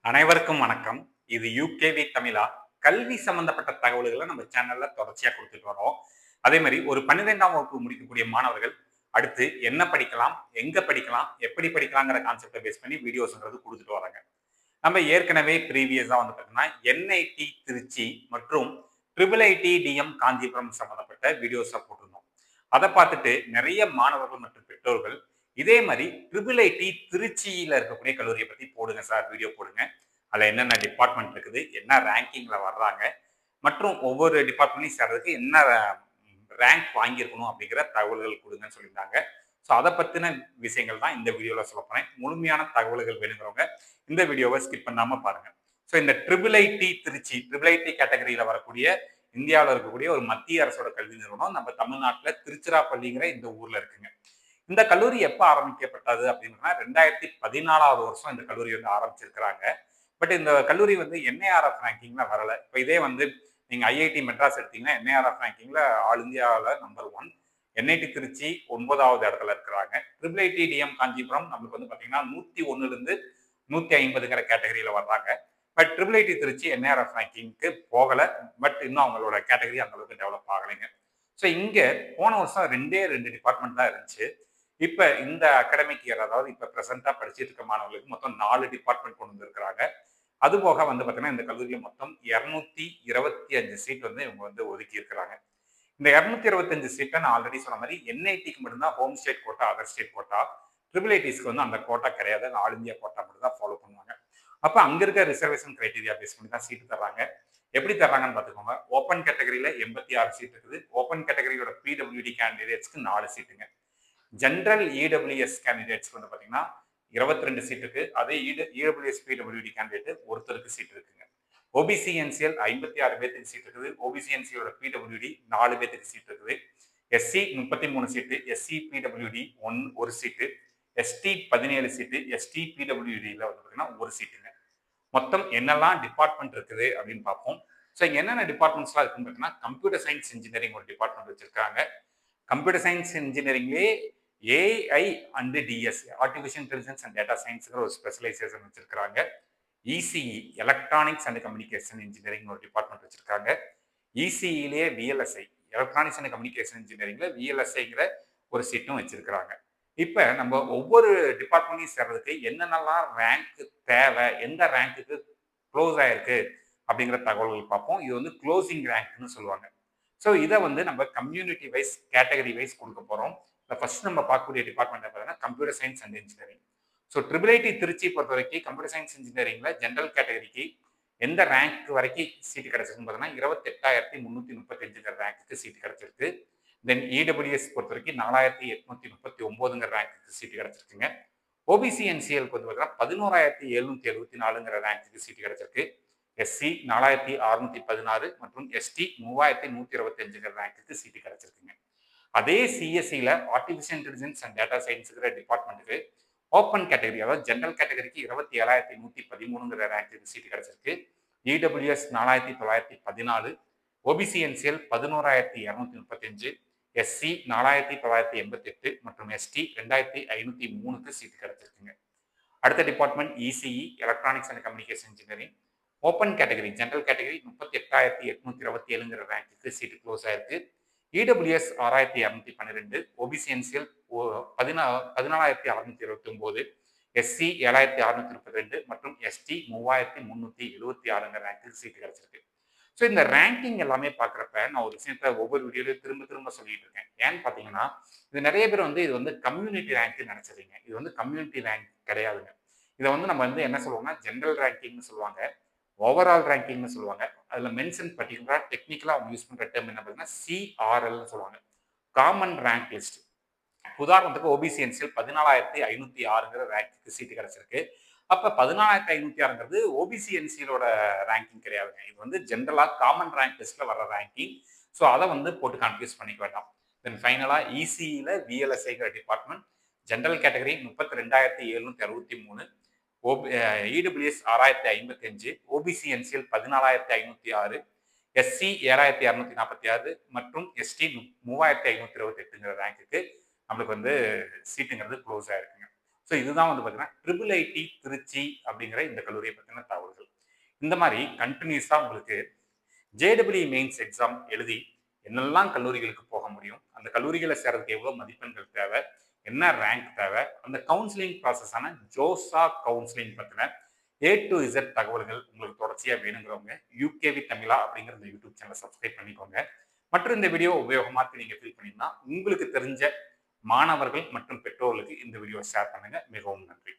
அனைவருக்கும் வணக்கம். இது யூகேவி தமிழா. கல்வி சம்பந்தப்பட்ட தகவல்களை நம்ம சேனல்ல தொடர்ச்சியா குடுத்துட்டு வரோம். அதே மாரி ஒரு 12ஆம் வகுப்பு முடிக்கக்கூடிய மாணவர்கள், அடுத்து என்ன படிக்கலாம்? எங்க படிக்கலாம்? எப்படி படிக்கலாங்கிற கான்செப்ட்ட பேஸ் பண்ணி வீடியோஸ்ன்றது குடுத்துட்டு வராங்க. நம்ம ஏற்கனவே ப்ரீவியஸா வந்து பார்த்தீங்கன்னா, என்ஐடி திருச்சி மற்றும் ட்ரிபிள் ஐடி டிஎம் காஞ்சிபுரம் சம்பந்தப்பட்ட வீடியோஸ போட்டிருந்தோம். அத பார்த்துட்டு நெறைய மாணவர்கள் மற்றும் பெற்றோர்கள், இதே மாரி ட்ரிபிள் ஐடி திருச்சியில இருக்கக்கூடிய கல்லூரிய பத்தி போடுங்க சார், வீடியோ போடுங்க. அதுல என்னென்ன டிபார்ட்மெண்ட் இருக்குது, என்ன ரேங்கிங்ல வர்றாங்க, மற்றும் ஒவ்வொரு டிபார்ட்மெண்ட்லயும் சேர்றதுக்கு என்ன ரேங்க் வாங்கியிருக்கணும் அப்படிங்கிற தகவல்கள் குடுங்கன்னு சொல்லியிருந்தாங்க. ஸோ அத பத்தின விஷயங்கள் தான் இந்த வீடியோல சொல்லப் போறேன். முழுமையான தகவல்கள் வேணுங்கிறவங்க இந்த வீடியோவை ஸ்கிப் பண்ணாம பாருங்க. ஸோ இந்த triple IT Trichy, triple IT கேட்டகரியில வரக்கூடிய இந்தியாவுல இருக்கக்கூடிய ஒரு மத்திய அரசோட கல்வி நிறுவனம் நம்ம தமிழ்நாட்டுல திருச்சிராப்பள்ளிங்கிற இந்த ஊர்ல இருக்குங்க. இந்த கல்லூரி எப்ப ஆரம்பிக்கப்பட்டது அப்படின்னா 2014வது வருஷம் இந்த கல்லூரி வந்து ஆரம்பிச்சிருக்கிறாங்க. பட் இந்த கல்லூரி வந்து என்ஐஆர்எஃப் ரேங்கிங்ல வரல. இப்ப இதே வந்து நீங்க ஐஐடி மெட்ராஸ் எடுத்தீங்கன்னா என்ஐஆர்எஃப் ரேங்கிங்ல ஆல் இந்தியாவில் நம்பர் 1. என்ஐடி திருச்சி 9வது இடத்துல இருக்கிறாங்க. ட்ரிபிள் ஐடி டிஎம் காஞ்சிபுரம் நம்மளுக்கு வந்து பாத்தீங்கன்னா 101ல இருந்து 150ங்கிற கேட்டகரியில வர்றாங்க. But triple IT Trichy NIRF ரேங்கிங்க்கு போகல. பட் இன்னும் அவங்களோட கேட்டகரி அந்த அளவுக்கு டெவலப் ஆகலைங்க. ஸோ இங்க போன வருஷம் 2 டிபார்ட்மெண்ட் தான் இருந்துச்சு. இப்ப இந்த அகாடமிக் இயர், அதாவது இப்ப பிரசன்டா படிச்சிட்டு இருக்க மாணவர்களுக்கு மொத்தம் 4 டிபார்ட்மெண்ட் கொண்டு வந்திருக்கிறாங்க. அது போக வந்து பாத்தீங்கன்னா இந்த கல்லூரியில மொத்தம் 225 சீட் வந்து இவங்க வந்து ஒதுக்கி இருக்கிறாங்க. இந்த 225 சீட்டை நான் ஆல்ரெடி சொன்ன மாதிரி என்ஐடிக்கு மட்டும்தான் home state quota, other state quota. Triple ஐடிஸ்க்கு வந்து அந்த கோட்டா கிடையாது. ஆல் இந்தியா கோட்டா மட்டும் தான் ஃபாலோ பண்ணுவாங்க. அப்ப அங்க இருக்க ரிசர்வேஷன் கிரைட்டீரியா பேஸ் பண்ணி தான் சீட்டு தர்றாங்க. எப்படி தர்றாங்கன்னு பாத்துக்கோங்க. ஓப்பன் கேட்டகரியில 86 சீட் இருக்குது. ஓப்பன் கேட்டகரியோட பிடபிள்யூடி கேண்டிடேட்ஸ்க்கு 4 சீட்டுங்க. ஜென்ரல் இடபிள்யூஎஸ் கேண்டிடேட்ஸ் வந்து பாத்தீங்கன்னா 22 சீட் இருக்கு. அதே இடபிள்யூஎஸ் பிடபிள்யூடி கேண்டிடேட் ஒருத்தருக்கு சீட் இருக்குங்க. ஓபிசி என்சிஎல் 56 பேருக்கு சீட் இருக்குது. ஓபிசி என்சிஎலோட பிடபிள்யூடி 4 பேருக்கு சீட் இருக்குது. எஸ்சி 33 சீட்டு, எஸ்சி பிடபிள்யூடி ஒரு சீட்டு, எஸ்டி 17 சீட்டு, எஸ்டி பிடபிள்யூடியில் வந்து பார்த்தீங்கன்னா ஒரு சீட்டுங்க. மொத்தம் என்னெல்லாம் டிபார்ட்மெண்ட் இருக்குது அப்படின்னு பார்ப்போம். ஸோ இங்கே என்னென்ன டிபார்ட்மெண்ட்ஸ்லாம் இருக்குன்னு பார்த்தீங்கன்னா, கம்ப்யூட்டர் சயின்ஸ் இன்ஜினியரிங் ஒரு டிபார்ட்மெண்ட் வச்சிருக்காங்க. கம்ப்யூட்டர் சயின்ஸ் இன்ஜினியரிங்லேயே AI and DS, artificial intelligence and data சயின்ஸ்ங்கிற ஒரு ஸ்பெஷலைசேஷன் வச்சிருக்காங்க. ECE, electronics and communication engineering ஒரு டிபார்ட்மெண்ட் வச்சிருக்காங்க. இசிஇலேயே விஎல்எஸ்ஐ, எலக்ட்ரானிக்ஸ் அண்ட் கம்யூனிகேஷன் இன்ஜினியரிங்ல விஎல்எஸ்ஐங்கிற ஒரு சீட்டும் வச்சிருக்கிறாங்க. இப்ப நம்ம ஒவ்வொரு டிபார்ட்மெண்ட்டையும் சேர்றதுக்கு என்னென்னலாம் ரேங்க் தேவை, எந்த ரேங்க்குக்கு க்ளோஸ் ஆயிருக்கு அப்படிங்கிற தகவல்கள் பார்ப்போம். இது வந்து க்ளோசிங் ரேங்க்னு சொல்லுவாங்க. ஸோ இதை வந்து நம்ம கம்யூனிட்டி வைஸ், கேட்டகரி வைஸ் கொடுக்க போறோம். ஃபர்ஸ்ட் நம்ம பார்க்கக்கூடிய டிபார்ட்மெண்ட் பார்த்தீங்கன்னா computer science and engineering. So triple IT Trichy பொறுத்த வரைக்கும் கம்ப்யூட்டர் சயின்ஸ் இன்ஜினியரிங்ல ஜென்ரல் கேட்டகரிக்கு எந்த ரேங்க் வரைக்கும் சீட் கிடைச்சிருக்குன்னு பார்த்தீங்கன்னா 28,335 ரேங்க்கு சீட் கிடைச்சிருக்கு. தென் இடபிள்யூஎஸ் பொறுத்த வரைக்கும் 4,839 ரேங்க்கு சீட் கிடைச்சிருக்குங்க. ஓபிசி என்சிஎலுக்கு வந்து பார்த்தீங்கன்னா 11,774 ரேங்க்கு சீட் கிடைச்சிருக்கு. எஸ்சி 4,616 மற்றும் எஸ்டி 3,125 ரேங்க்கு சீட் கிடைச்சிருக்குங்க. அதே சிஎஸ்சியில் ஆர்டிஃபிஷியல் இன்டெலிஜென்ஸ் அண்ட் டேட்டா சயின்ஸுங்கிற டிபார்ட்மெண்ட்டுக்கு ஓப்பன் கேட்டகரி, அதாவது ஜென்ரல் கேட்டகரிக்கு 27,113 ரேங்க்கு சீட் கிடைச்சிருக்கு. இடபிள்யூஎஸ் 4,914, ஓபிசி என்சிஎல் 11,235, எஸ்சி 4,988 மற்றும் எஸ்டி 2,503க்கு சீட் கிடைச்சிருக்குங்க. அடுத்த department ECE, electronics and communication engineering. Open category, general category 38,827 ரேங்க்கு சீட் க்ளோஸ் ஆயிருக்கு. இடபிள்யூஎஸ் 6,212, ஓபிசி என்சிஎல் 14,629, எஸ்சி 7,632 மற்றும் எஸ்டி 3,376 ரேங்க்கு சீட் கிடைச்சிருக்கு. ஸோ இந்த ரேங்கிங் எல்லாமே பார்க்குறப்ப நான் ஒரு விஷயத்த ஒவ்வொரு வீடியோலையும் திரும்ப திரும்ப சொல்லிட்டு இருக்கேன். ஏன்னு பார்த்தீங்கன்னா, இது நிறைய பேர் வந்து இது வந்து கம்யூனிட்டி ரேங்க் நினைச்சிருங்க. இது வந்து கம்யூனிட்டி ரேங்க் கிடையாதுங்க. இதை வந்து நம்ம வந்து என்ன சொல்லுவோம்னா ஜென்ரல் ரேங்கிங்னு சொல்லுவாங்க, ஓவரால் ரேங்கிங்னு சொல்லுவாங்க. அதுல மென்ஷன் பர்டிகுலரா டெக்னிக்கலா அவங்க யூஸ் பண்ற டேர்ம் என்ன பார்த்தீங்கன்னா சிஆர்எல்னு சொல்லுவாங்க, காமன் ரேங்க் லிஸ்ட். உதாரணத்துக்கு ஓபிசி என்சிஎல் 14,506ங்கிற ரேங்க்கு சீட்டு கிடைச்சிருக்கு. அப்ப 14,506ங்கிறது ஓபிசி என்சிஎலோட ரேங்கிங் கிடையாதுங்க. இது வந்து ஜென்ரலா காமன் ரேங்க் லிஸ்ட்ல வர ரேங்கிங். ஸோ அதை வந்து போட்டு கன்ஃபியூஸ் பண்ணிக்க வேண்டாம். தென் ஃபைனலா இசிஇல விஎல்எஸ்ஐங்கிற department, general category 32,763, EWS 6,055, OBC NCL 14,506, SC 7,246 மற்றும் எஸ்டி 3,528ங்கிற ரேங்க்குக்கு நம்மளுக்கு வந்து சீட்டுங்கிறது க்ளோஸ் ஆயிருக்குங்க. ஸோ இதுதான் வந்து பார்த்தீங்கன்னா ட்ரிபிள் ஐடி திருச்சி அப்படிங்கிற இந்த கல்லூரியை பற்றின தகவல்கள். இந்த மாதிரி கண்டினியூஸாக உங்களுக்கு ஜேடபிள்யூ மெயின்ஸ் எக்ஸாம் எழுதி என்னெல்லாம் கல்லூரிகளுக்கு போக முடியும், அந்த கல்லூரிகளை சேர்றதுக்கு எவ்வளோ மதிப்பெண்கள் தேவை, என்ன ரேங்க் தேவை, அந்த கவுன்சிலிங் ப்ராசஸான ஜோசா கவுன்சிலிங் பற்றின A to Z தகவல்கள் உங்களுக்கு தொடர்ச்சியாக வேணுங்கிறவங்க யூகேவி தமிழா அப்படிங்கிற இந்த யூடியூப் சேனலை சப்ஸ்கிரைப் பண்ணிக்கோங்க. மற்றும் இந்த வீடியோ உபயோகமாக நீங்கள் ஃபீல் பண்ணிங்கன்னா உங்களுக்கு தெரிஞ்ச மாணவர்கள் மற்றும் பெற்றோர்களுக்கு இந்த வீடியோ ஷேர் பண்ணுங்க. மிகவும் நன்றி.